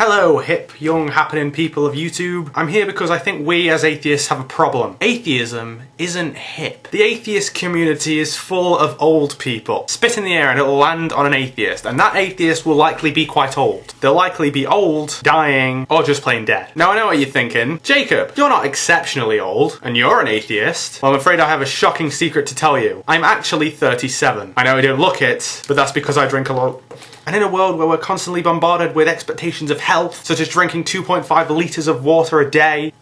Hello, hip, young, happening people of YouTube. I'm here because I think we as atheists have a problem. Atheism isn't hip. The atheist community is full of old people. Spit in the air and it'll land on an atheist, and that atheist will likely be quite old. They'll likely be old, dying, or just plain dead. Now I know what you're thinking. Jacob, you're not exceptionally old, and you're an atheist. Well, I'm afraid I have a shocking secret to tell you. I'm actually 37. I know I don't look it, but that's because I drink a lot. And in a world where we're constantly bombarded with expectations of health, such as drinking 2.5 litres of water a day,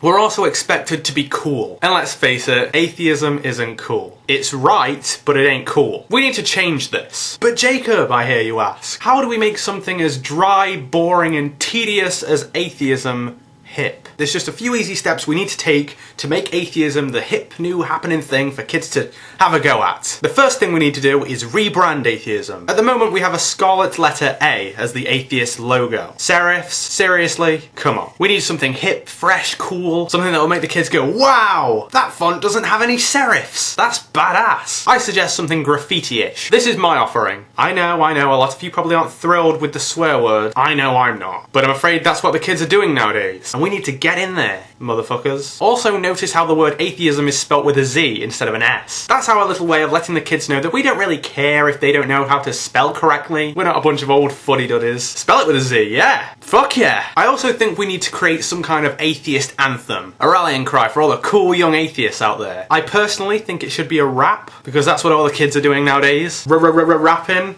we're also expected to be cool. And let's face it, atheism isn't cool. It's right, but it ain't cool. We need to change this. But Jacob, I hear you ask, how do we make something as dry, boring, and tedious as atheism hip? There's just a few easy steps we need to take to make atheism the hip, new, happening thing for kids to have a go at. The first thing we need to do is rebrand atheism. At the moment we have a scarlet letter A as the atheist logo. Serifs? Seriously? Come on. We need something hip, fresh, cool, something that will make the kids go, wow, that font doesn't have any serifs. That's badass. I suggest something graffiti-ish. This is my offering. I know, a lot of you probably aren't thrilled with the swear word. I know I'm not. But I'm afraid that's what the kids are doing nowadays. And we need to get in there, motherfuckers. Also notice how the word atheism is spelt with a Z instead of an S. That's our little way of letting the kids know that we don't really care if they don't know how to spell correctly. We're not a bunch of old fuddy-duddies. Spell it with a Z, yeah. Fuck yeah. I also think we need to create some kind of atheist anthem. A rallying cry for all the cool young atheists out there. I personally think it should be a rap, because that's what all the kids are doing nowadays. Rapping.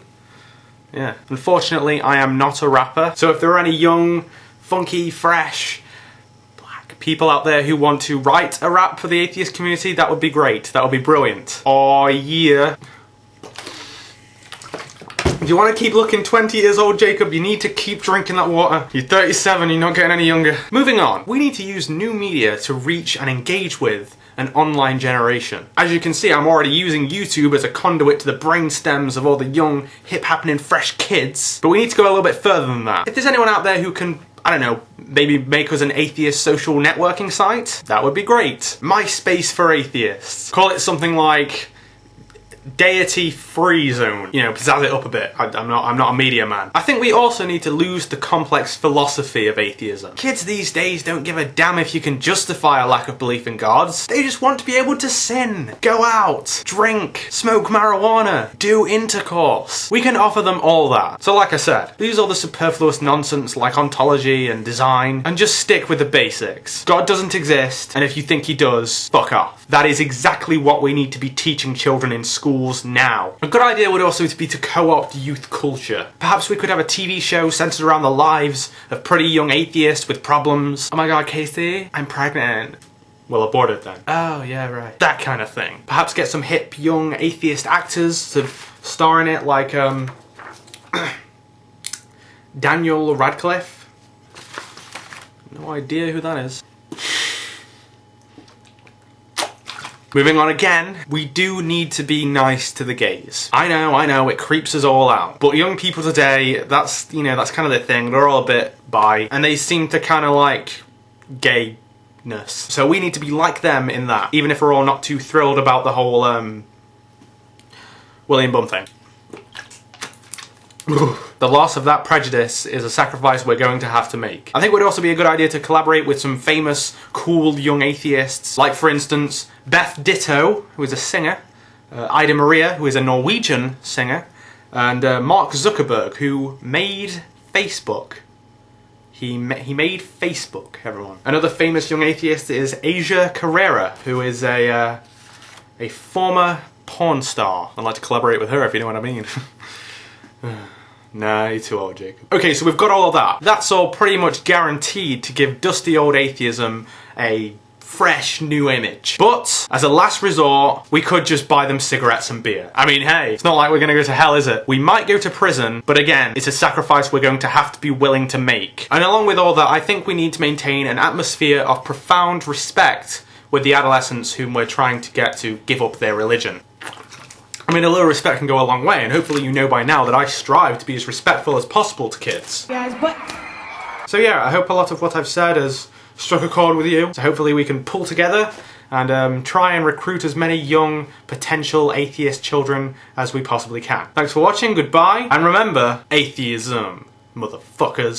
Yeah. Unfortunately, I am not a rapper. So if there are any young, funky, fresh people out there who want to write a rap for the atheist community, that would be great. That would be brilliant. Oh yeah. If you want to keep looking 20 years old, Jacob, you need to keep drinking that water. You're 37, you're not getting any younger. Moving on, we need to use new media to reach and engage with an online generation. As you can see, I'm already using YouTube as a conduit to the brain stems of all the young, hip, happening, fresh kids. But we need to go a little bit further than that. If there's anyone out there who can, I don't know, maybe make us an atheist social networking site, that would be great. MySpace for atheists. Call it something like Deity Free Zone. You know, pizzazz it up a bit. I'm not a media man. I think we also need to lose the complex philosophy of atheism. Kids these days don't give a damn if you can justify a lack of belief in gods. They just want to be able to sin, go out, drink, smoke marijuana, do intercourse. We can offer them all that. So like I said, lose all the superfluous nonsense like ontology and design, and just stick with the basics. God doesn't exist, and if you think he does, fuck off. That is exactly what we need to be teaching children in schools now. A good idea would also be to co-opt youth culture. Perhaps we could have a TV show centered around the lives of pretty young atheists with problems. Oh my god, Casey, I'm pregnant. Well, aborted then. Oh, yeah, right. That kind of thing. Perhaps get some hip, young atheist actors to star in it, like, Daniel Radcliffe. No idea who that is. Moving on again, we do need to be nice to the gays. I know, it creeps us all out. But young people today, that's kind of their thing. They're all a bit bi, and they seem to kind of like gayness. So we need to be like them in that, even if we're all not too thrilled about the whole, William Bum thing. The loss of that prejudice is a sacrifice we're going to have to make. I think it would also be a good idea to collaborate with some famous, cool young atheists, like for instance, Beth Ditto, who is a singer, Ida Maria, who is a Norwegian singer, and Mark Zuckerberg, who made Facebook. He made Facebook, everyone. Another famous young atheist is Asia Carrera, who is a former porn star. I'd like to collaborate with her, if you know what I mean. Nah, you're too old, Jacob. Okay, so we've got all of that. That's all pretty much guaranteed to give dusty old atheism a fresh new image. But, as a last resort, we could just buy them cigarettes and beer. I mean, hey, it's not like we're gonna go to hell, is it? We might go to prison, but again, it's a sacrifice we're going to have to be willing to make. And along with all that, I think we need to maintain an atmosphere of profound respect with the adolescents whom we're trying to get to give up their religion. I mean, a little respect can go a long way, and hopefully you know by now that I strive to be as respectful as possible to kids. So yeah, I hope a lot of what I've said has struck a chord with you. So hopefully we can pull together and try and recruit as many young, potential atheist children as we possibly can. Thanks for watching, goodbye, and remember, atheism, motherfuckers.